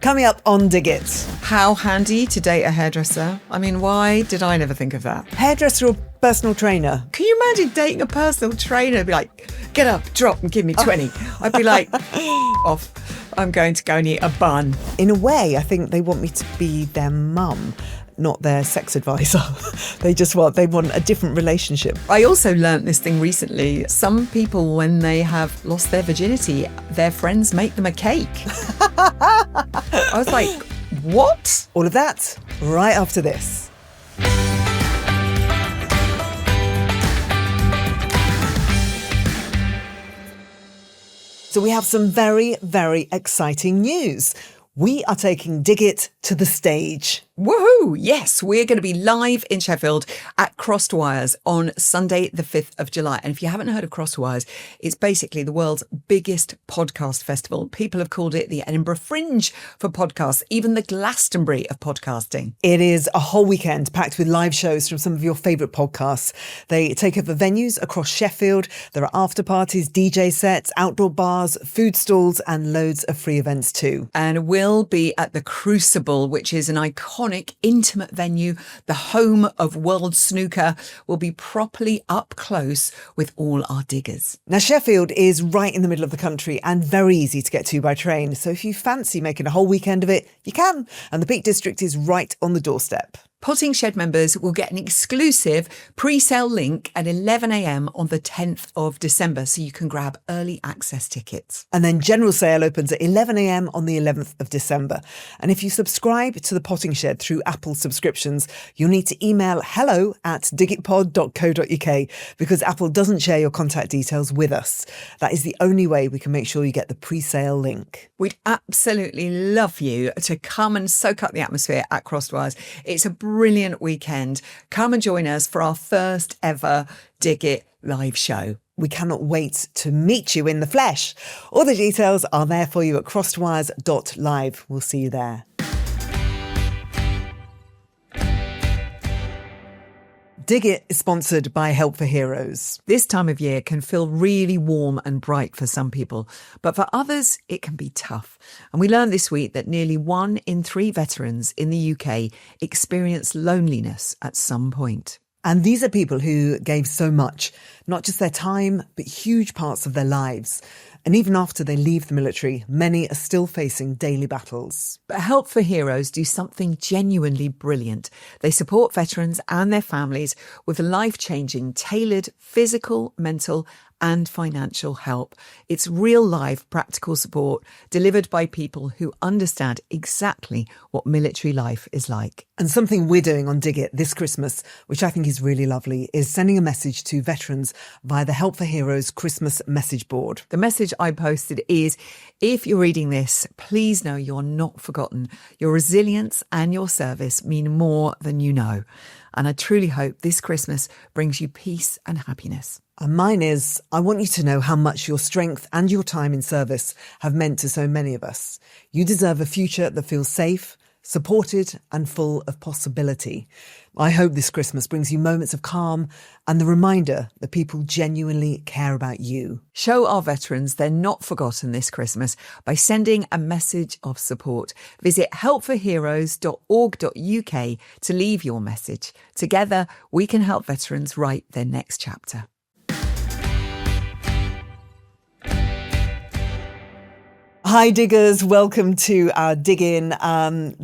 Coming up on Dig It. How handy to date a hairdresser. I mean, why did I never think of that? Hairdresser or personal trainer? Can you imagine dating a personal trainer? Be like, get up, drop and give me 20. I'd be like, off. I'm going to go and eat a bun. In a way, I think they want me to be their mum, not their sex advisor. They want a different relationship. I also learnt this thing recently. Some people, when they have lost their virginity, their friends make them a cake. I was like, what? All of that right after this. So we have some very, very exciting news. We are taking Dig It to the stage. Woohoo! Yes, we're going to be live in Sheffield at Crosswires on Sunday, the 5th of July. And if you haven't heard of Crosswires, it's basically the world's biggest podcast festival. People have called it the Edinburgh Fringe for podcasts, even the Glastonbury of podcasting. It is a whole weekend packed with live shows from some of your favourite podcasts. They take over venues across Sheffield. There are after parties, DJ sets, outdoor bars, food stalls, and loads of free events too. And we'll be at the Crucible, which is an iconic, intimate venue, the home of world snooker. Will be properly up close with all our diggers. Now, Sheffield is right in the middle of the country and very easy to get to by train. So if you fancy making a whole weekend of it, you can. And the Peak District is right on the doorstep. Potting Shed members will get an exclusive pre-sale link at 11 a.m. on the 10th of December, so you can grab early access tickets. And then general sale opens at 11 a.m. on the 11th of December. And if you subscribe to the Potting Shed through Apple subscriptions, you'll need to email hello@digitpod.co.uk because Apple doesn't share your contact details with us. That is the only way we can make sure you get the pre-sale link. We'd absolutely love you to come and soak up the atmosphere at Crosswires. It's a brilliant weekend. Come and join us for our first ever Dig It live show. We cannot wait to meet you in the flesh. All the details are there for you at crosswires.live. We'll see you there. Dig It is sponsored by Help for Heroes. This time of year can feel really warm and bright for some people, but for others, it can be tough. And we learned this week that nearly 1 in 3 veterans in the UK experience loneliness at some point. And these are people who gave so much, not just their time, but huge parts of their lives. And even after they leave the military, many are still facing daily battles. But Help for Heroes do something genuinely brilliant. They support veterans and their families with life-changing, tailored physical, mental and financial help. It's real life practical support delivered by people who understand exactly what military life is like. And something we're doing on Dig It this Christmas, which I think is really lovely, is sending a message to veterans via the Help for Heroes Christmas message board. The message I posted is, if you're reading this, please know you're not forgotten. Your resilience and your service mean more than you know. And I truly hope this Christmas brings you peace and happiness. And mine is, I want you to know how much your strength and your time in service have meant to so many of us. You deserve a future that feels safe, supported and full of possibility. I hope this Christmas brings you moments of calm and the reminder that people genuinely care about you. Show our veterans they're not forgotten this Christmas by sending a message of support. Visit helpforheroes.org.uk to leave your message. Together, we can help veterans write their next chapter. Hi diggers, welcome to our Dig In.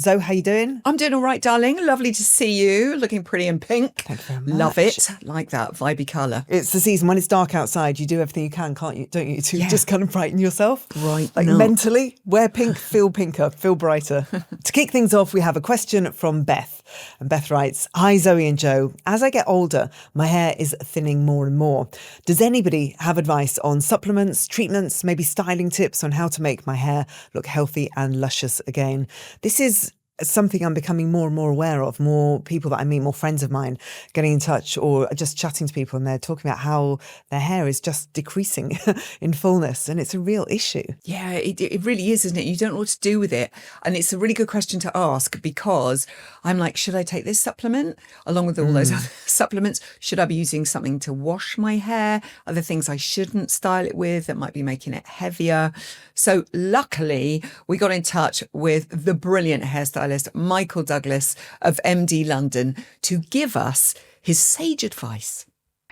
Zoe, how you doing? I'm doing all right, darling. Lovely to see you. Looking pretty in pink. Thank you very much. Love it. Like that vibey colour. It's the season when it's dark outside. You do everything you can, can't you? Don't you? To just kind of brighten yourself. Right. Like mentally, wear pink, feel pinker, feel brighter. To kick things off, we have a question from Beth. And Beth writes, hi Zoe and Joe. As I get older, my hair is thinning more and more. Does anybody have advice on supplements, treatments, maybe styling tips on how to make my hair look healthy and luscious again? This is something I'm becoming more and more aware of. More people that I meet, more friends of mine getting in touch or just chatting to people, and they're talking about how their hair is just decreasing in fullness, and it's a real issue. Yeah, it really is, isn't it? You don't know what to do with it. And it's a really good question to ask, because I'm like, should I take this supplement along with all those other supplements? Should I be using something to wash my hair? Are there things I shouldn't style it with that might be making it heavier? So luckily, we got in touch with the brilliant hairstylist, Michael Douglas of MD London, to give us his sage advice.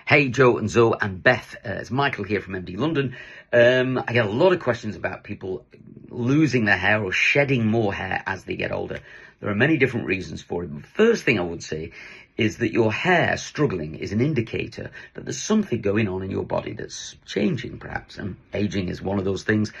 Hey, Joe and Zoe and Beth, it's Michael here from MD London. I get a lot of questions about people losing their hair or shedding more hair as they get older. There are many different reasons for it. The first thing I would say is that your hair struggling is an indicator that there's something going on in your body that's changing, perhaps, and aging is one of those things.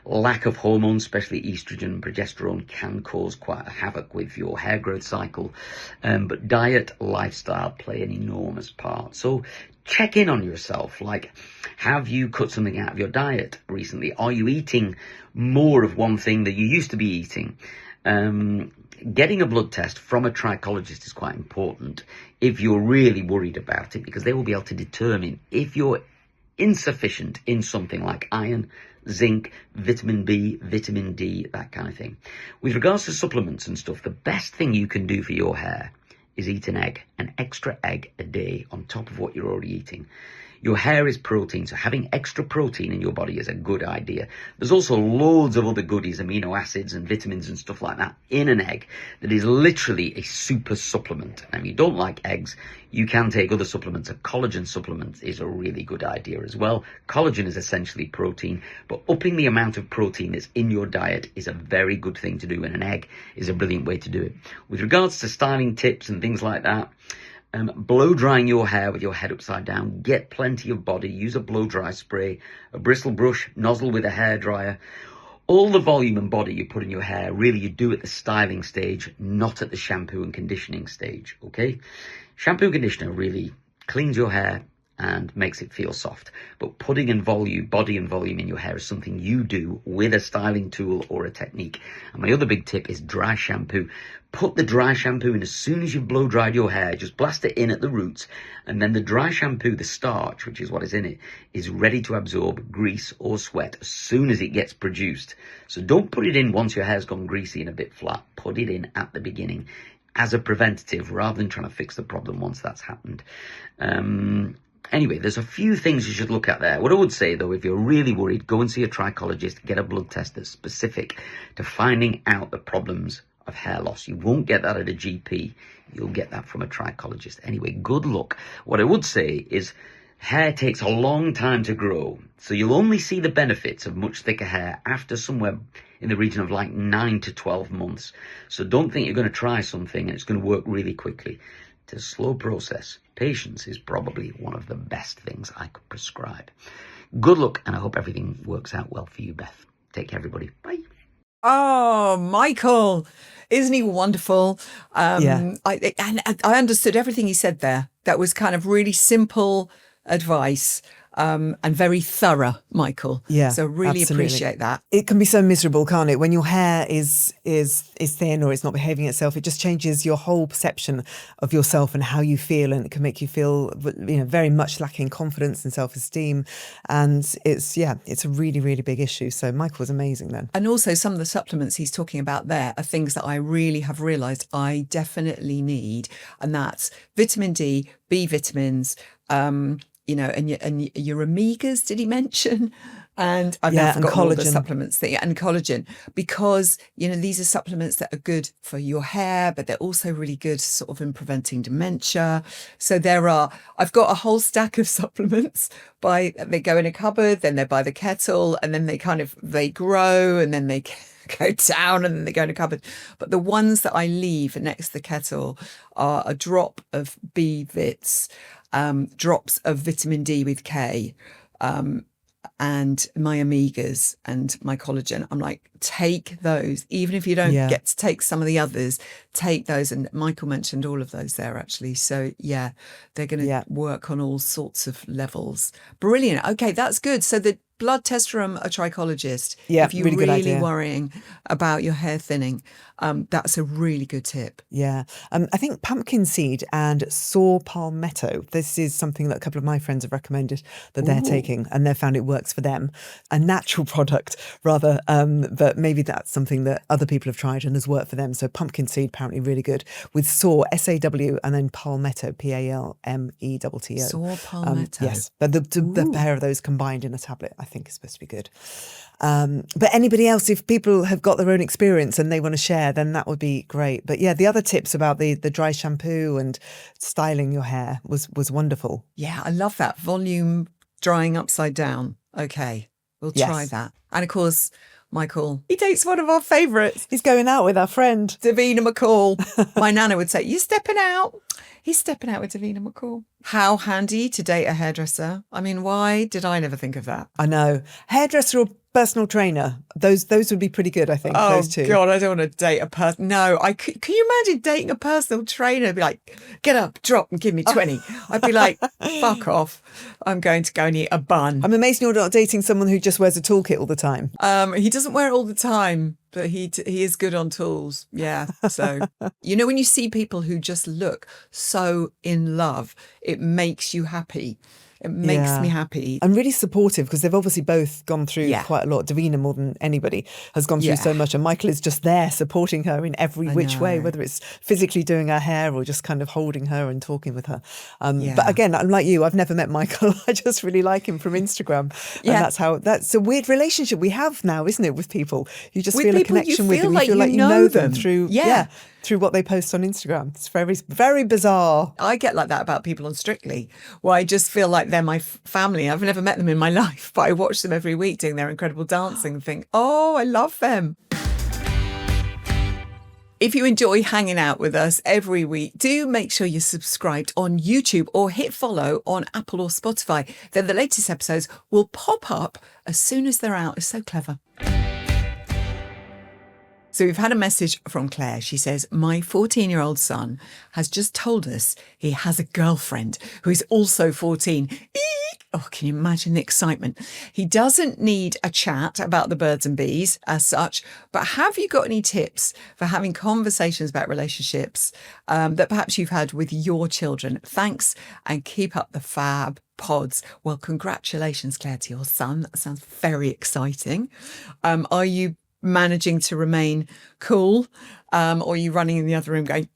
Lack of hormones, especially estrogen and progesterone, can cause quite a havoc with your hair growth cycle, but diet, lifestyle play an enormous part. So check in on yourself. Like, have you cut something out of your diet recently? Are you eating more of one thing that you used to be eating? Getting a blood test from a trichologist is quite important if you're really worried about it, because they will be able to determine if you're insufficient in something like iron, zinc, vitamin B, vitamin D, that kind of thing. With regards to supplements and stuff, the best thing you can do for your hair is eat an extra egg a day on top of what you're already eating. Your hair is protein, so having extra protein in your body is a good idea. There's also loads of other goodies, amino acids and vitamins and stuff like that in an egg that is literally a super supplement. And if you don't like eggs, you can take other supplements. A collagen supplement is a really good idea as well. Collagen is essentially protein, but upping the amount of protein that's in your diet is a very good thing to do, and an egg is a brilliant way to do it. With regards to styling tips and things like that, blow drying your hair with your head upside down. Get plenty of body. Use a blow dry spray, a bristle brush, nozzle with a hairdryer. All the volume and body you put in your hair, really you do at the styling stage, not at the shampoo and conditioning stage, okay? Shampoo and conditioner really cleans your hair and makes it feel soft. But putting in volume, body and volume in your hair is something you do with a styling tool or a technique. And my other big tip is dry shampoo. Put the dry shampoo in as soon as you've blow dried your hair. Just blast it in at the roots, and then the dry shampoo, the starch, which is what is in it, is ready to absorb grease or sweat as soon as it gets produced. So don't put it in once your hair's gone greasy and a bit flat. Put it in at the beginning as a preventative rather than trying to fix the problem once that's happened. Anyway, there's a few things you should look at there. What I would say, though, if you're really worried, go and see a trichologist, get a blood test that's specific to finding out the problems of hair loss. You won't get that at a GP. You'll get that from a trichologist. Anyway, good luck. What I would say is hair takes a long time to grow, so you'll only see the benefits of much thicker hair after somewhere in the region of like 9 to 12 months. So don't think you're going to try something and it's going to work really quickly. It's a slow process. Patience is probably one of the best things I could prescribe. Good luck, and I hope everything works out well for you, Beth. Take care, everybody. Bye. Oh, Michael, isn't he wonderful? Yeah. I understood everything he said there. That was kind of really simple advice. And very thorough, Michael. Yeah, so really absolutely. appreciate that. It can be so miserable, can't it? When your hair is thin or it's not behaving itself, it just changes your whole perception of yourself and how you feel, and it can make you feel, very much lacking confidence and self-esteem. And it's a really, really big issue. So Michael was amazing then. And also some of the supplements he's talking about there are things that I really have realised I definitely need, and that's vitamin D, B vitamins, and your omegas, did he mention? And I've now forgotten all the supplements and collagen, because, these are supplements that are good for your hair, but they're also really good sort of in preventing dementia. So I've got a whole stack of supplements they go in a cupboard, then they're by the kettle, and then they grow, and then they go down, and then they go in a cupboard. But the ones that I leave next to the kettle are a drop of B-Vits, drops of vitamin D with K, and my omegas and my collagen. I'm like, take those. Even if you don't get to take some of the others, take those. And Michael mentioned all of those there, actually. So, they're going to work on all sorts of levels. Brilliant. Okay, that's good. So the blood test from a trichologist. Yeah, if you're really good really idea. worrying about your hair thinning, that's a really good tip. Yeah. I think pumpkin seed and saw palmetto. This is something that a couple of my friends have recommended that they're taking, and they've found it works for them. A natural product, rather, but maybe that's something that other people have tried and has worked for them. So pumpkin seed, apparently really good, with saw, SAW, and then palmetto, PALMETTO. Saw palmetto. Yes, but the pair of those combined in a tablet, I think, is supposed to be good. But anybody else, if people have got their own experience and they want to share, then that would be great. But yeah, the other tips about the dry shampoo and styling your hair was wonderful. Yeah, I love that. Volume drying upside down. Okay, we'll try Yes. that. And of course, Michael, he dates one of our favourites, He's going out with our friend. Davina McCall. My nana would say, "You stepping out?" He's stepping out with Davina McCall. How handy to date a hairdresser. I mean, why did I never think of that? I know. Hairdresser or personal trainer, those would be pretty good, I think, Oh, those two. God, I don't want to date a person. No, can you imagine dating a personal trainer? Be like, get up, drop and give me 20. I'd be like, fuck off. I'm going to go and eat a bun. I'm amazed you're not dating someone who just wears a toolkit all the time. He doesn't wear it all the time, but he is good on tools. Yeah. So, when you see people who just look so in love, it makes you happy. It makes Yeah. me happy. And really supportive, because they've obviously both gone through Yeah. quite a lot. Davina, more than anybody, has gone through Yeah. so much. And Michael is just there supporting her in every which way, know. whether it's physically doing her hair or just kind of holding her and talking with her. Yeah. But again, I'm like you, I've never met Michael. I just really like him from Instagram. Yeah. And that's a weird relationship we have now, isn't it, with people? You just With feel a people you connection with feel them. like You feel you like you know know them them. through, Yeah. through what they post on Instagram. It's very, very bizarre. I get like that about people on Strictly, where I just feel like they're my family. I've never met them in my life, but I watch them every week doing their incredible dancing and think, oh, I love them. If you enjoy hanging out with us every week, do make sure you're subscribed on YouTube or hit follow on Apple or Spotify. Then the latest episodes will pop up as soon as they're out. It's so clever. So we've had a message from Claire. She says, my 14-year-old son has just told us he has a girlfriend who is also 14. Eek! Oh, can you imagine the excitement? He doesn't need a chat about the birds and bees as such, but have you got any tips for having conversations about relationships that perhaps you've had with your children? Thanks, and keep up the fab pods. Well, congratulations, Claire, to your son. That sounds very exciting. Are you managing to remain cool, or are you running in the other room going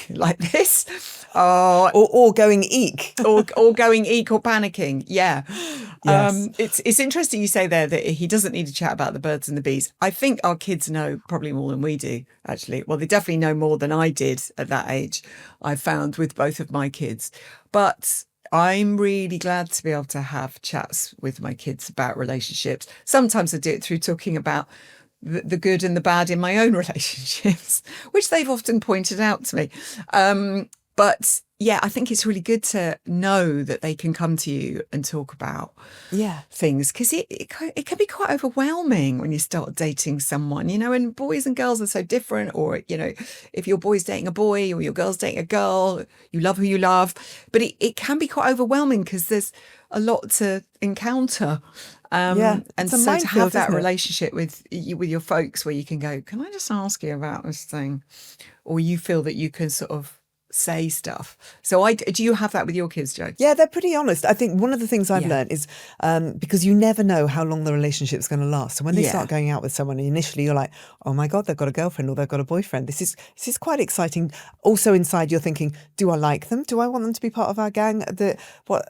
like this, Or going eek. or going eek or panicking? Yeah. Yes. It's interesting you say there that he doesn't need to chat about the birds and the bees. I think our kids know probably more than we do, actually. Well, they definitely know more than I did at that age, I found with both of my kids. But I'm really glad to be able to have chats with my kids about relationships. Sometimes I do it through talking about the good and the bad in my own relationships, which they've often pointed out to me. But yeah, I think it's really good to know that they can come to you and talk about things, because it can be quite overwhelming when you start dating someone, and boys and girls are so different. Or, if your boy's dating a boy or your girl's dating a girl, you love who you love. But it can be quite overwhelming because there's a lot to encounter. And it's a so to minefield, have that isn't it? relationship with your folks where you can go, can I just ask you about this thing? Or you feel that you can sort of say stuff. So do you have that with your kids, Jo? Yeah, they're pretty honest. I think one of the things I've Yeah. learned is because you never know how long the relationship's going to last. So when they Yeah. start going out with someone, initially you're like, oh my God, they've got a girlfriend or they've got a boyfriend. This is quite exciting. Also inside you're thinking, do I like them? Do I want them to be part of our gang? No,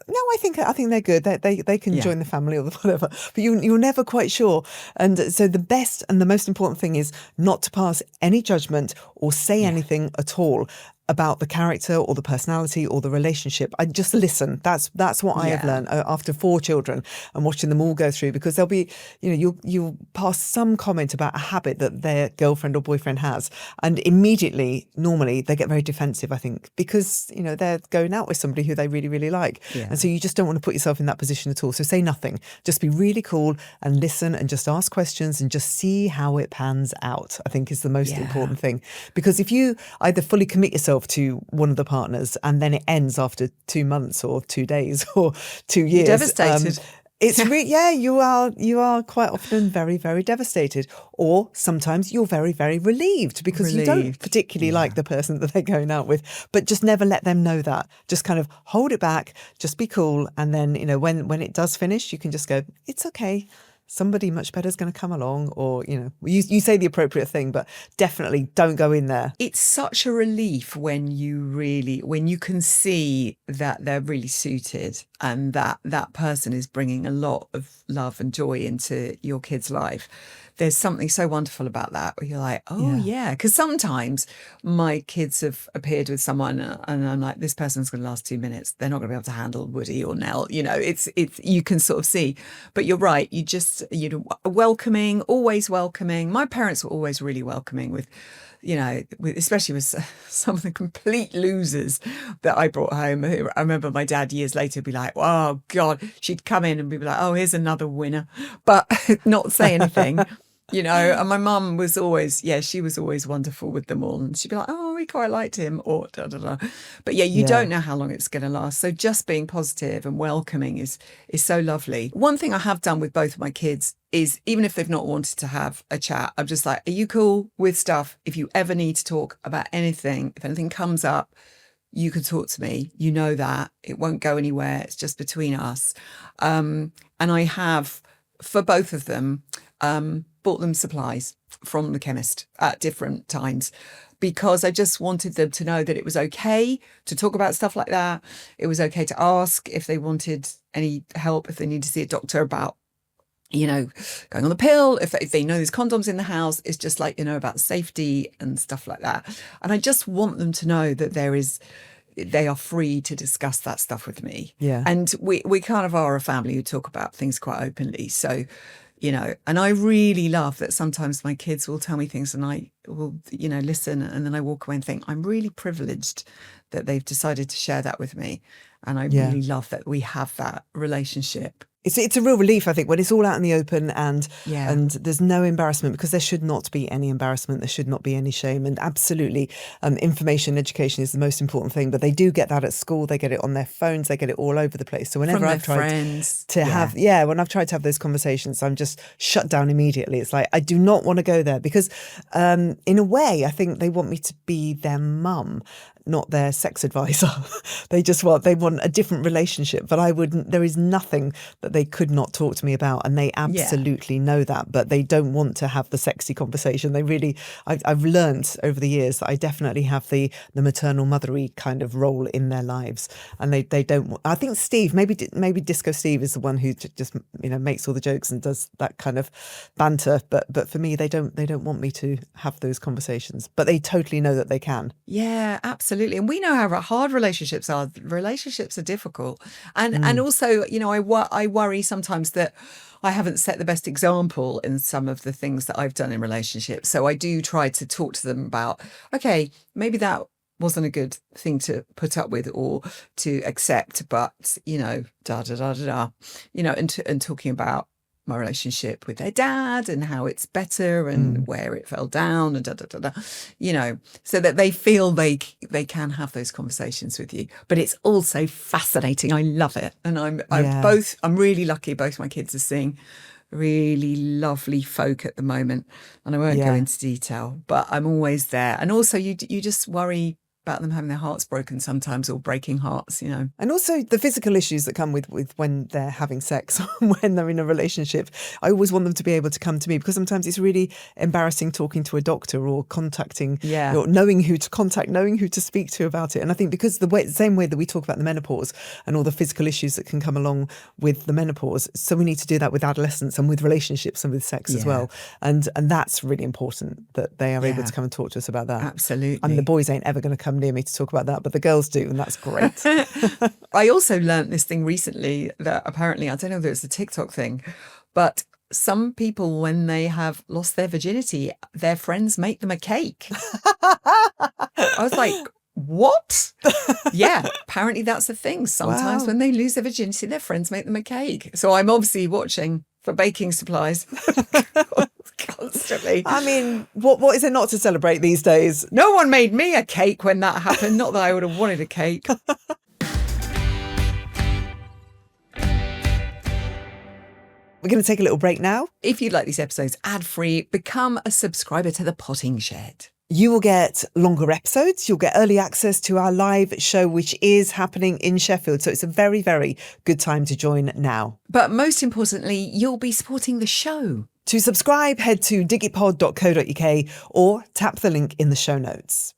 I think they're good. They can Yeah. join the family or whatever. But you're never quite sure. And so the best and the most important thing is not to pass any judgment or say anything at all about the character or the personality or the relationship. I just listen. That's what I have Yeah. learned after 4 children and watching them all go through, because there'll be, you'll pass some comment about a habit that their girlfriend or boyfriend has, and immediately, normally, they get very defensive, I think, because, they're going out with somebody who they really, really like. Yeah. And so you just don't want to put yourself in that position at all. So say nothing. Just be really cool and listen and just ask questions and just see how it pans out, I think is the most Yeah. important thing. Because if you either fully commit yourself to one of the partners and then it ends after 2 months or 2 days or 2 years, devastated. It's you are quite often very, very devastated, or sometimes you're very, very relieved because you don't particularly like the person that they're going out with, but just never let them know that. Just kind of hold it back, just be cool. And then, when it does finish, you can just go, it's okay. Somebody much better is going to come along, or, you say the appropriate thing, but definitely don't go in there. It's such a relief when you can see that they're really suited and that person is bringing a lot of love and joy into your kid's life. There's something so wonderful about that where you're like, oh yeah. Because sometimes my kids have appeared with someone and I'm like, this person's going to last 2 minutes. They're not going to be able to handle Woody or Nell. It's you can sort of see. But you're right. Welcoming, always welcoming. My parents were always really welcoming with especially with some of the complete losers that I brought home. I remember my dad years later would be like, oh God, she'd come in and be like, oh, here's another winner, but not say anything. And my mum was always, she was always wonderful with them all. And she'd be like, oh, we quite liked him, or da, da, da. But you don't know how long it's going to last. So just being positive and welcoming is so lovely. One thing I have done with both of my kids is, even if they've not wanted to have a chat, I'm just like, are you cool with stuff? If you ever need to talk about anything, if anything comes up, you can talk to me. You know that. It won't go anywhere. It's just between us. And I have, for both of them, bought them supplies from the chemist at different times because I just wanted them to know that it was okay to talk about stuff like that. It was okay to ask if they wanted any help, if they need to see a doctor about, going on the pill, if they know there's condoms in the house. It's just like, about safety and stuff like that. And I just want them to know that they are free to discuss that stuff with me. Yeah. And we kind of are a family who talk about things quite openly. So, and I really love that sometimes my kids will tell me things and I will, listen, and then I walk away and think, I'm really privileged that they've decided to share that with me. And I really love that we have that relationship. It's a real relief, I think, when it's all out in the open and there's no embarrassment, because there should not be any embarrassment. There should not be any shame. And absolutely, information, education is the most important thing. But they do get that at school. They get it on their phones. They get it all over the place. So whenever I've tried when I've tried to have those conversations, I'm just shut down immediately. It's like, I do not want to go there because in a way, I think they want me to be their mum, not their sex advisor. They want a different relationship, but there is nothing that they could not talk to me about, and they absolutely know that, but they don't want to have the sexy conversation. They really, I've learned over the years that I definitely have the maternal mothery kind of role in their lives, and they don't. I think Steve, maybe Disco Steve is the one who just makes all the jokes and does that kind of banter, but for me they don't want me to have those conversations, but they totally know that they can. Yeah, absolutely. And we know how hard relationships are. Relationships are difficult. And also, I worry sometimes that I haven't set the best example in some of the things that I've done in relationships. So I do try to talk to them about, okay, maybe that wasn't a good thing to put up with or to accept, but, da, da, da, da, da, and talking about my relationship with their dad and how it's better and where it fell down and da, da, da, da, so that they feel they can have those conversations with you. But it's also fascinating. I love it. And I'm really lucky. Both my kids are seeing really lovely folk at the moment. And I won't go into detail, but I'm always there. And also you just worry about them having their hearts broken sometimes, or breaking hearts, And also the physical issues that come with when they're having sex, when they're in a relationship. I always want them to be able to come to me, because sometimes it's really embarrassing talking to a doctor or contacting, or knowing who to contact, knowing who to speak to about it. And I think because the same way that we talk about the menopause and all the physical issues that can come along with the menopause, so we need to do that with adolescence and with relationships and with sex as well. And that's really important that they are able to come and talk to us about that. Absolutely. I mean, the boys ain't ever going to come near me to talk about that, but the girls do, and that's great. I also learned this thing recently that apparently, I don't know whether it's a TikTok thing, but some people, when they have lost their virginity, their friends make them a cake. I was like, what? Yeah, apparently that's a thing. Sometimes when they lose their virginity, their friends make them a cake. So I'm obviously watching for baking supplies constantly. I mean, what is it not to celebrate these days? No one made me a cake when that happened. Not that I would have wanted a cake. We're going to take a little break now. If you like these episodes ad-free, become a subscriber to the Potting Shed. You will get longer episodes. You'll get early access to our live show, which is happening in Sheffield. So it's a very, very good time to join now. But most importantly, you'll be supporting the show. To subscribe, head to digitpod.co.uk or tap the link in the show notes.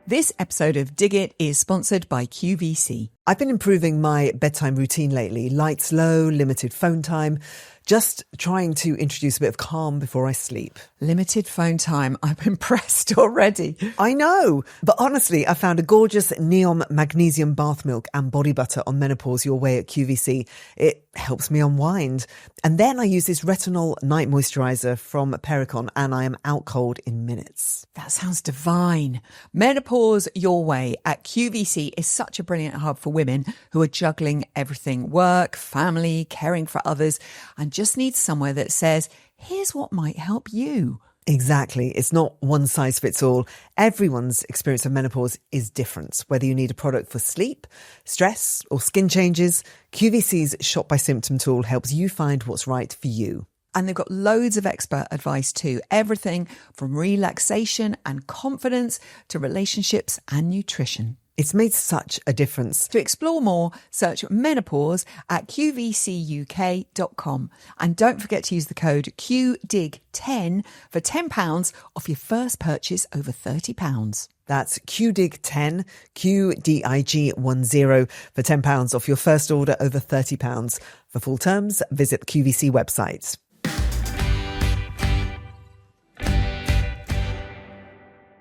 This episode of Dig It is sponsored by QVC. I've been improving my bedtime routine lately. Lights low, limited phone time, just trying to introduce a bit of calm before I sleep. Limited phone time. I'm impressed already. I know, but honestly, I found a gorgeous neon magnesium bath milk and body butter on Menopause Your Way at QVC. It helps me unwind. And then I use this retinol night moisturiser from Pericon and I am out cold in minutes. That sounds divine. Menopause Your Way at QVC is such a brilliant hub for women who are juggling everything: work, family, caring for others, and just need somewhere that says, here's what might help you. Exactly. It's not one size fits all. Everyone's experience of menopause is different. Whether you need a product for sleep, stress, or skin changes, QVC's Shop by Symptom tool helps you find what's right for you. And they've got loads of expert advice too. Everything from relaxation and confidence to relationships and nutrition. It's made such a difference. To explore more, search menopause at qvcuk.com. And don't forget to use the code QDIG10 for £10 off your first purchase over £30. That's QDIG10, QDIG10 for £10 off your first order over £30. For full terms, visit the QVC website.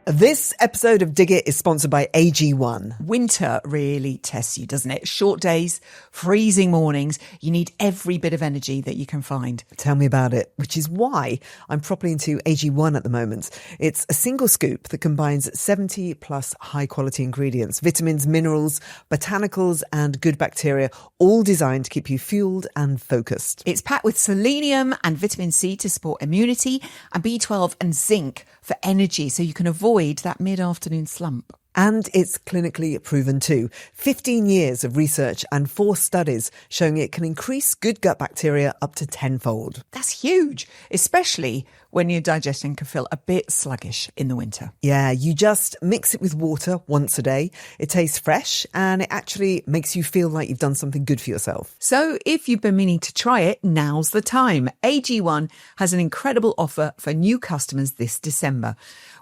This episode of Dig It is sponsored by AG1. Winter really tests you, doesn't it? Short days, freezing mornings. You need every bit of energy that you can find. Tell me about it, which is why I'm properly into AG1 at the moment. It's a single scoop that combines 70 plus high quality ingredients, vitamins, minerals, botanicals, and good bacteria, all designed to keep you fueled and focused. It's packed with selenium and vitamin C to support immunity and B12 and zinc for energy so you can avoid that mid-afternoon slump. And it's clinically proven too. 15 years of research and 4 studies showing it can increase good gut bacteria up to 10-fold. That's huge, especially when your digestion can feel a bit sluggish in the winter. Yeah, you just mix it with water once a day. It tastes fresh and it actually makes you feel like you've done something good for yourself. So if you've been meaning to try it, now's the time. AG1 has an incredible offer for new customers this December.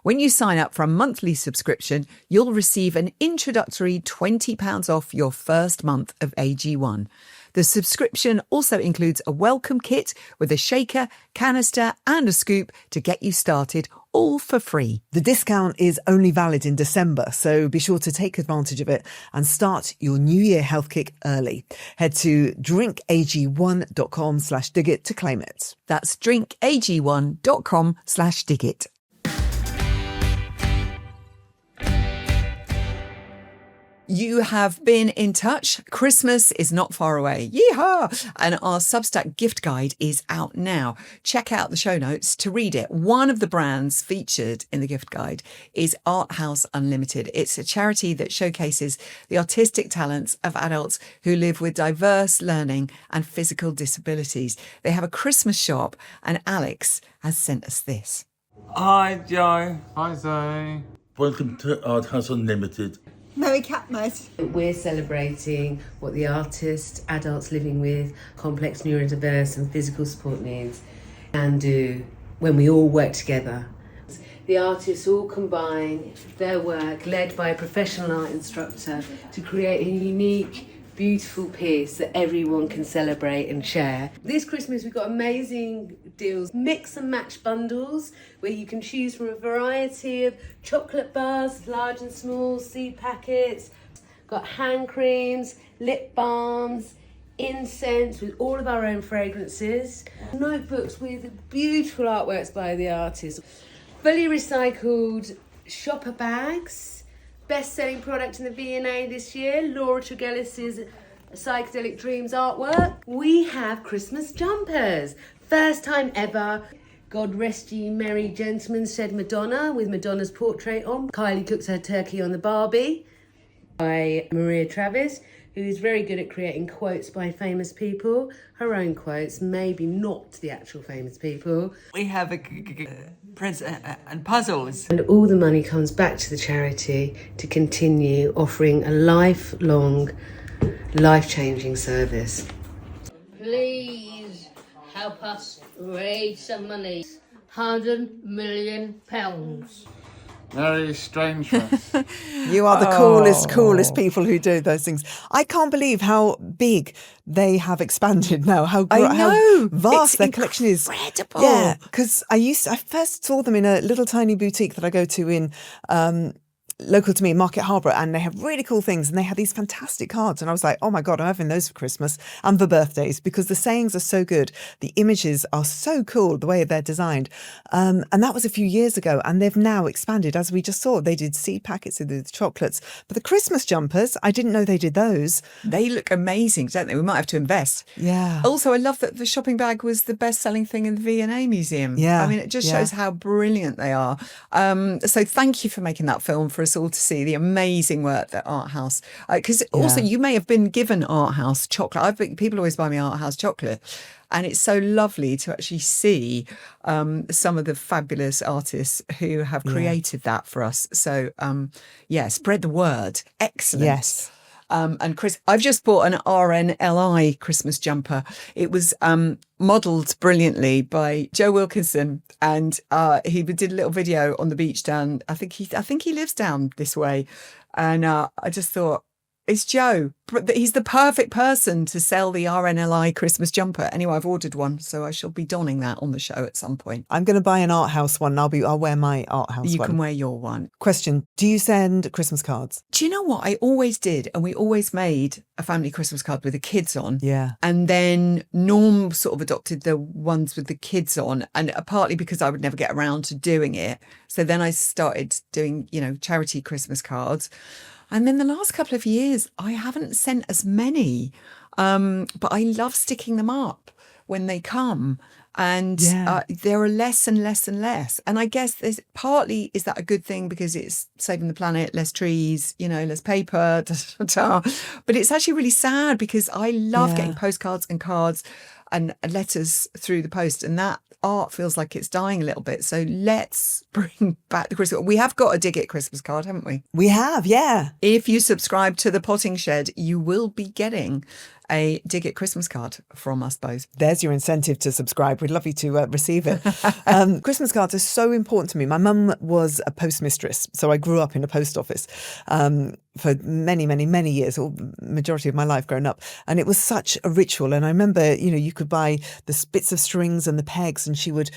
When you sign up for a monthly subscription, you'll receive an introductory £20 off your first month of AG1. The subscription also includes a welcome kit with a shaker, canister and a scoop to get you started, all for free. The discount is only valid in December, so be sure to take advantage of it and start your New Year health kick early. Head to drinkag1.com/digit to claim it. That's drinkag1.com/digit. You have been in touch. Christmas is not far away. Yeehaw! And our Substack gift guide is out now. Check out the show notes to read it. One of the brands featured in the gift guide is Art House Unlimited. It's a charity that showcases the artistic talents of adults who live with diverse learning and physical disabilities. They have a Christmas shop and Alex has sent us this. Hi, Joe. Hi, Zoe. Welcome to Art House Unlimited. Merry Catmas. We're celebrating what the artists, adults living with complex neurodiverse and physical support needs can do when we all work together. The artists all combine their work, led by a professional art instructor, to create a unique, beautiful piece that everyone can celebrate and share. This Christmas we've got amazing deals, mix and match bundles where you can choose from a variety of chocolate bars, large and small, seed packets, got hand creams, lip balms, incense with all of our own fragrances, notebooks with beautiful artworks by the artists, fully recycled shopper bags. Best-selling product in the V&A this year, Laura Tregellis's Psychedelic Dreams artwork. We have Christmas jumpers. First time ever. God rest ye merry gentlemen, said Madonna, with Madonna's portrait on. Kylie cooks her turkey on the Barbie by Maria Travis. who's very good at creating quotes by famous people, her own quotes, maybe not the actual famous people. We have and puzzles. And all the money comes back to the charity to continue offering a lifelong, life-changing service. Please help us raise some money. £100 million. Very strange one. You are the coolest people who do those things. I can't believe how big they have expanded now. How vast It's their collection is. incredible. Yeah, because I first saw them in a little tiny boutique that I go to in local to me, Market Harbour, and they have really cool things, and they had these fantastic cards, and I was like, oh my God, I'm having those for Christmas and for birthdays, because the sayings are so good, the images are so cool, the way they're designed, and that was a few years ago, and they've now expanded, as we just saw. They did seed packets, they did chocolates, but the Christmas jumpers, I didn't know they did those. They look amazing, don't they? We might have to invest. Yeah. Also, I love that the shopping bag was the best-selling thing in the V&A Museum. Yeah, I mean, it just yeah. shows how brilliant they are. So thank you for making that film for us all to see, the amazing work that Art House. Because also, you may have been given Art House chocolate. People always buy me Art House chocolate. And it's so lovely to actually see some of the fabulous artists who have created that for us. So, spread the word. Excellent. Yes. And Chris, I've just bought an RNLI Christmas jumper. It was modelled brilliantly by Joe Wilkinson, and he did a little video on the beach down. I think he lives down this way, and I just thought, it's Joe. He's the perfect person to sell the RNLI Christmas jumper. Anyway, I've ordered one, so I shall be donning that on the show at some point. I'm going to buy an Art House one. I'll wear my Art House one. You can wear your one. Question: do you send Christmas cards? Do you know what? I always did, and we always made a family Christmas card with the kids on. Yeah. And then Norm sort of adopted the ones with the kids on, and partly because I would never get around to doing it. So then I started doing, charity Christmas cards. And then the last couple of years, I haven't sent as many, but I love sticking them up when they come. And there are less and less and less. And I guess is that a good thing because it's saving the planet, less trees, less paper, But it's actually really sad because I love getting postcards and cards and letters through the post, and that art feels like it's dying a little bit. So let's bring back the Christmas. We have got a Dig It Christmas card, haven't we? We have, yeah. If you subscribe to the Potting Shed, you will be getting a Dig It Christmas card from us both. There's your incentive to subscribe. We'd love you to receive it. Christmas cards are so important to me. My mum was a postmistress, so I grew up in a post office for many, many, many years, or majority of my life growing up. And it was such a ritual. And I remember, you could buy the bits of strings and the pegs, and we'd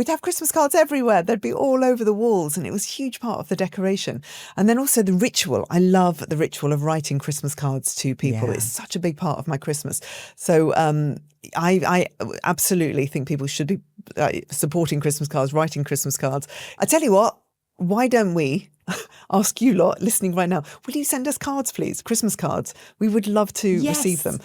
have Christmas cards everywhere. They'd be all over the walls, and it was a huge part of the decoration. And then also the ritual. I love the ritual of writing Christmas cards to people. Yeah. It's such a big part of my Christmas. So I absolutely think people should be supporting Christmas cards, writing Christmas cards. I tell you what, why don't we ask you lot listening right now, will you send us cards, please? Christmas cards. We would love to receive them.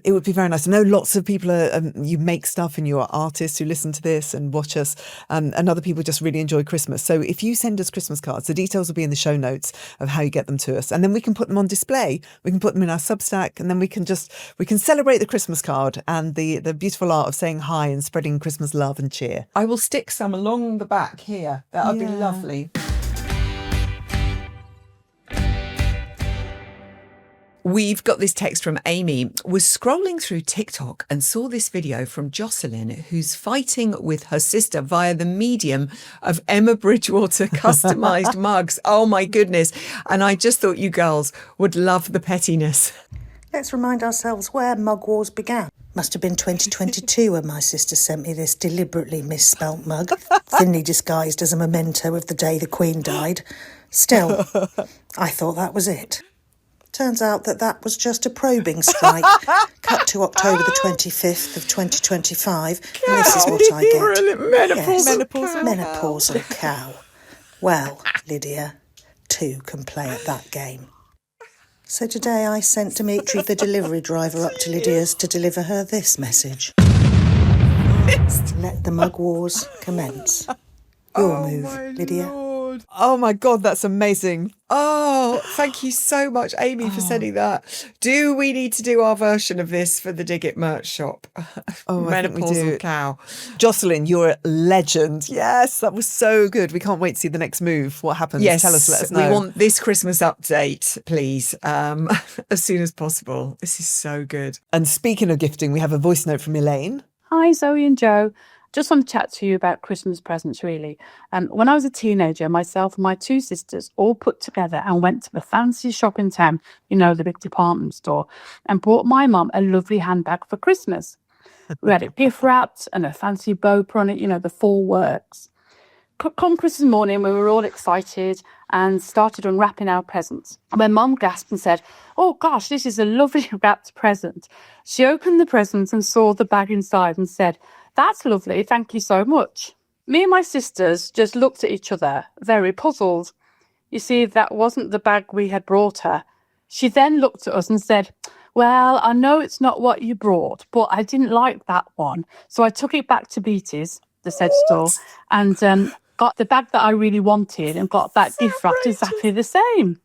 It would be very nice. I know lots of people you make stuff and you're artists who listen to this and watch us, and other people just really enjoy Christmas. So if you send us Christmas cards, the details will be in the show notes of how you get them to us, and then we can put them on display. We can put them in our Substack, and then we can celebrate the Christmas card and the beautiful art of saying hi and spreading Christmas love and cheer. I will stick some along the back here. That would be lovely. We've got this text from Amy. Was scrolling through TikTok and saw this video from Jocelyn, who's fighting with her sister via the medium of Emma Bridgewater customised mugs. Oh my goodness. And I just thought you girls would love the pettiness. Let's remind ourselves where mug wars began. Must have been 2022 when my sister sent me this deliberately misspelt mug, thinly disguised as a memento of the day the Queen died. Still, I thought that was it. Turns out that was just a probing strike. Cut to October the 25th of 2025, and this is what I get. Menopausal cow. Well, Lydia, two can play at that game. So today I sent Dimitri, the delivery driver, up to Lydia's to deliver her this message. Let the mug wars commence. Your move, Lydia. Lord. God. Oh my God, that's amazing. Oh, thank you so much, Amy, for sending that. Do we need to do our version of this for the Dig It merch shop? Oh, I think we Menopausal do. cow. Jocelyn, you're a legend. Yes, that was so good. We can't wait to see the next move. What happens? Yes, Tell us, let us know. we want this Christmas update, please, as soon as possible. This is so good. And speaking of gifting, we have a voice note from Elaine. Hi, Zoe and Joe. Just want to chat to you about Christmas presents, really. When I was a teenager, myself and my two sisters all put together and went to the fancy shop in town, you know, the big department store, and bought my mum a lovely handbag for Christmas. We had it gift wrapped and a fancy bow on it, you know, the full works. Come Christmas morning, we were all excited and started unwrapping our presents. When Mum gasped and said, "Oh gosh, this is a lovely wrapped present," she opened the present and saw the bag inside and said, "That's lovely, thank you so much." Me and my sisters just looked at each other, very puzzled. You see, that wasn't the bag we had brought her. She then looked at us and said, "Well, I know it's not what you brought, but I didn't like that one. So I took it back to Beatty's," the said store, and got the bag that I really wanted and got that gift wrapped exactly the same.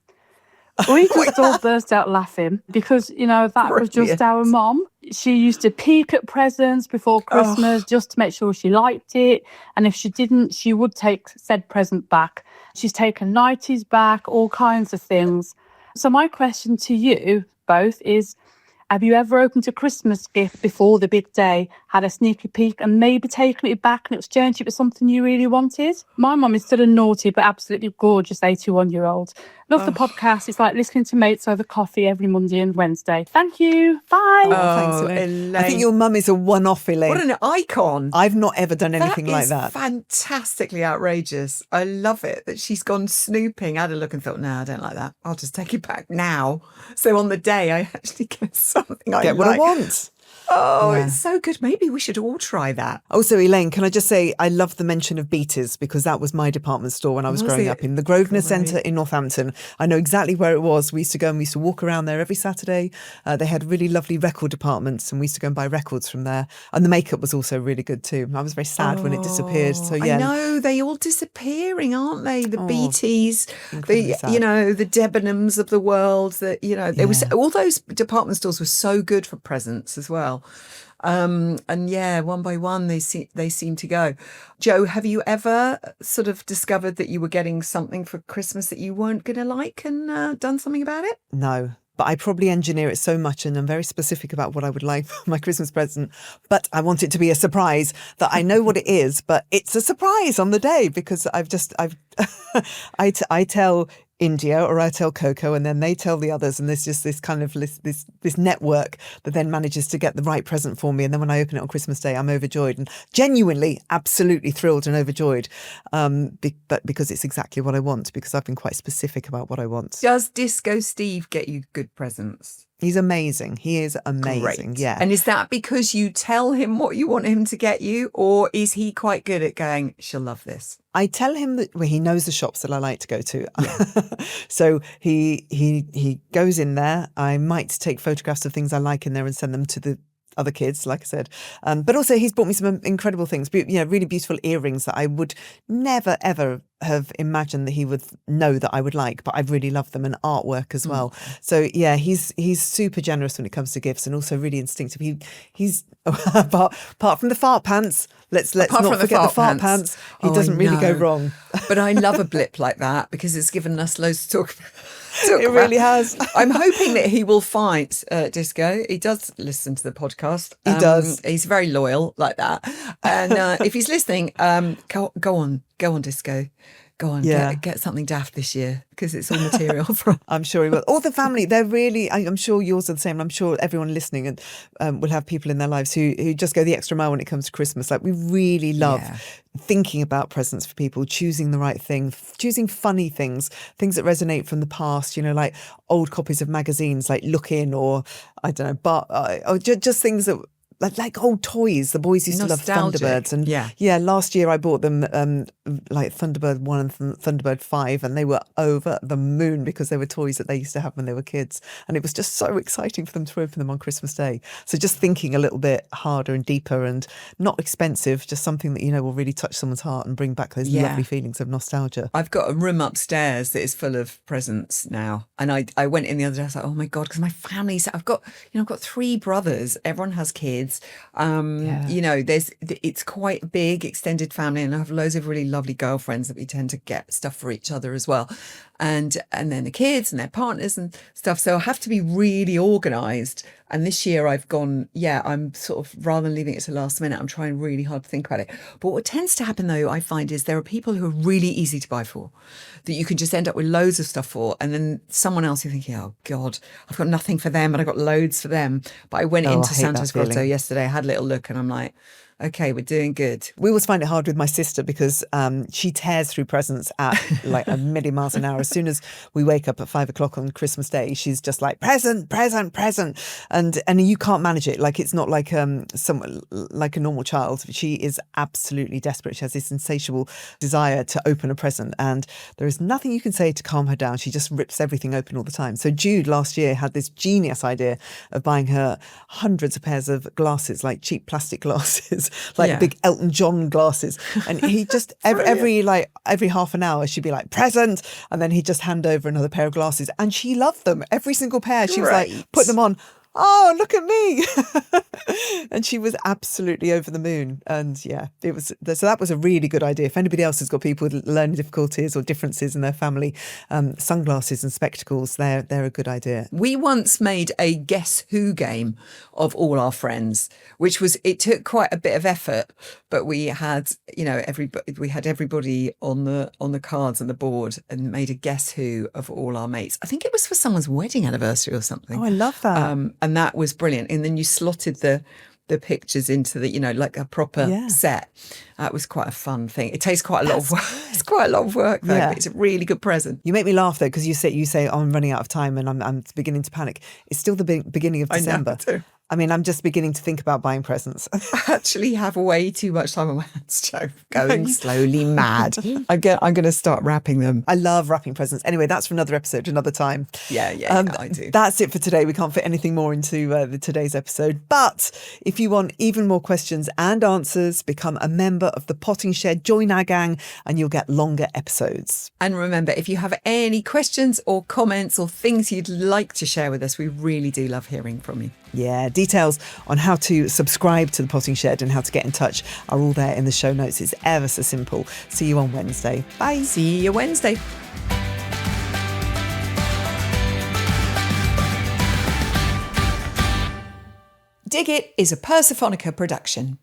We just all burst out laughing because, you know, that was just our mum. She used to peek at presents before Christmas just to make sure she liked it. And if she didn't, she would take said present back. She's taken nighties back, all kinds of things. So my question to you both is, have you ever opened a Christmas gift before the big day, had a sneaky peek and maybe taken it back and exchanged it with something you really wanted? My mum is still a naughty but absolutely gorgeous 81-year-old. Love the podcast. It's like listening to mates over coffee every Monday and Wednesday. Thank you. Bye. Thanks, Elaine. I think your mum is a one-off, Elaine. What an icon. I've not ever done anything like that. Fantastically outrageous. I love it that she's gone snooping. I had a look and thought, no, I don't like that. I'll just take it back now. So on the day, I actually get something I Get what I like. want. Oh, it's so good. Maybe we should all try that. Also, Elaine, can I just say I love the mention of Beatty's because that was my department store when I was growing up in the Grosvenor Centre in Northampton. I know exactly where it was. We used to go and we used to walk around there every Saturday. They had really lovely record departments and we used to go and buy records from there. And the makeup was also really good too. I was very sad when it disappeared. So yeah, I know, they all disappearing, aren't they? The Beatties, sad. you know, the Debenhams of the world. That, you know, it was all those department stores were so good for presents as well. And yeah, one by one they seem to go. Joe, have you ever sort of discovered that you were getting something for Christmas that you weren't going to like and done something about it? No. But I probably engineer it so much and I'm very specific about what I would like for my Christmas present. But I want it to be a surprise that I know what it is, but it's a surprise on the day because I tell India or I tell Coco and then they tell the others and there's just this kind of this network that then manages to get the right present for me, and then when I open it on Christmas Day I'm overjoyed and genuinely absolutely thrilled and overjoyed, but because it's exactly what I want, because I've been quite specific about what I want. Does Disco Steve get you good presents? He's amazing. He is amazing. Great. Yeah. And is that because you tell him what you want him to get you, or is he quite good at going, she'll love this? I tell him that he knows the shops that I like to go to. Yeah. So he goes in there. I might take photographs of things I like in there and send them to the other kids, like I said. But also he's bought me some incredible things, really beautiful earrings that I would never, ever have imagined that he would know that I would like, but I really love them, and artwork as well. So yeah, he's super generous when it comes to gifts and also really instinctive. He's apart from the fart pants, let's not forget the fart pants. He doesn't really go wrong. But I love a blip like that because it's given us loads to talk about. It really has. I'm hoping that he will find Disco. He does listen to the podcast. He does. He's very loyal like that. And if he's listening, go on, Disco. Go on, get something daft this year because it's all material from. I'm sure he will. All the family, they're really, I'm sure yours are the same. I'm sure everyone listening and will have people in their lives who just go the extra mile when it comes to Christmas. Like we really love thinking about presents for people, choosing the right thing, choosing funny things that resonate from the past, like old copies of magazines like Look In or I don't know, but or just things that like old toys. The boys used Nostalgic. to love Thunderbirds, and yeah, last year I bought them like Thunderbird 1 and Thunderbird 5, and they were over the moon because they were toys that they used to have when they were kids, and it was just so exciting for them to open them on Christmas Day. So just thinking a little bit harder and deeper and not expensive, just something that will really touch someone's heart and bring back those lovely feelings of nostalgia. I've got a room upstairs that is full of presents now, and I went in the other day. I was like, oh my god, because my family's. I've got 3 brothers. Everyone has kids. It's quite a big extended family, and I have loads of really lovely girlfriends that we tend to get stuff for each other as well, and then the kids and their partners and stuff. So I have to be really organised. And this year I've gone, I'm sort of, rather than leaving it to last minute, I'm trying really hard to think about it. But what tends to happen though, I find, is there are people who are really easy to buy for, that you can just end up with loads of stuff for, and then someone else you're thinking, oh God, I've got nothing for them, but I've got loads for them. But I went into Santa's Grotto yesterday, I had a little look, and I'm like, okay, we're doing good. We always find it hard with my sister because she tears through presents at like a million miles an hour. As soon as we wake up at 5 o'clock on Christmas Day, she's just like, present, present, present. And you can't manage it. Like, it's not like like a normal child. She is absolutely desperate. She has this insatiable desire to open a present, and there is nothing you can say to calm her down. She just rips everything open all the time. So Jude last year had this genius idea of buying her hundreds of pairs of glasses, like cheap plastic glasses. Like big Elton John glasses, and he just every half an hour she'd be like, present, and then he'd just hand over another pair of glasses, and she loved them, every single pair. She was like, put them on, oh, look at me. And she was absolutely over the moon. And it was, so that was a really good idea. If anybody else has got people with learning difficulties or differences in their family, sunglasses and spectacles, they're a good idea. We once made a Guess Who game of all our friends, which was, it took quite a bit of effort, but we had, everybody on the cards and the board, and made a Guess Who of all our mates. I think it was for someone's wedding anniversary or something. Oh, I love that. And that was brilliant. And then you slotted the pictures into the, like a proper set. That was quite a fun thing. It takes quite a lot of work. It's quite a lot of work though, but it's a really good present. You make me laugh though, because you say, oh, I'm running out of time and I'm beginning to panic. It's still the beginning of December. I know, too. I mean, I'm just beginning to think about buying presents. I actually have way too much time on my hands, Joe. Going slowly mad. I'm going to start wrapping them. I love wrapping presents. Anyway, that's for another episode, another time. Yeah, I do. That's it for today. We can't fit anything more into today's episode. But if you want even more questions and answers, become a member of the Potting Shed, join our gang, and you'll get longer episodes. And remember, if you have any questions or comments or things you'd like to share with us, we really do love hearing from you. Yeah, details on how to subscribe to the Potting Shed and how to get in touch are all there in the show notes. It's ever so simple. See you on Wednesday. Bye. See you Wednesday. Dig It is a Persephonica production.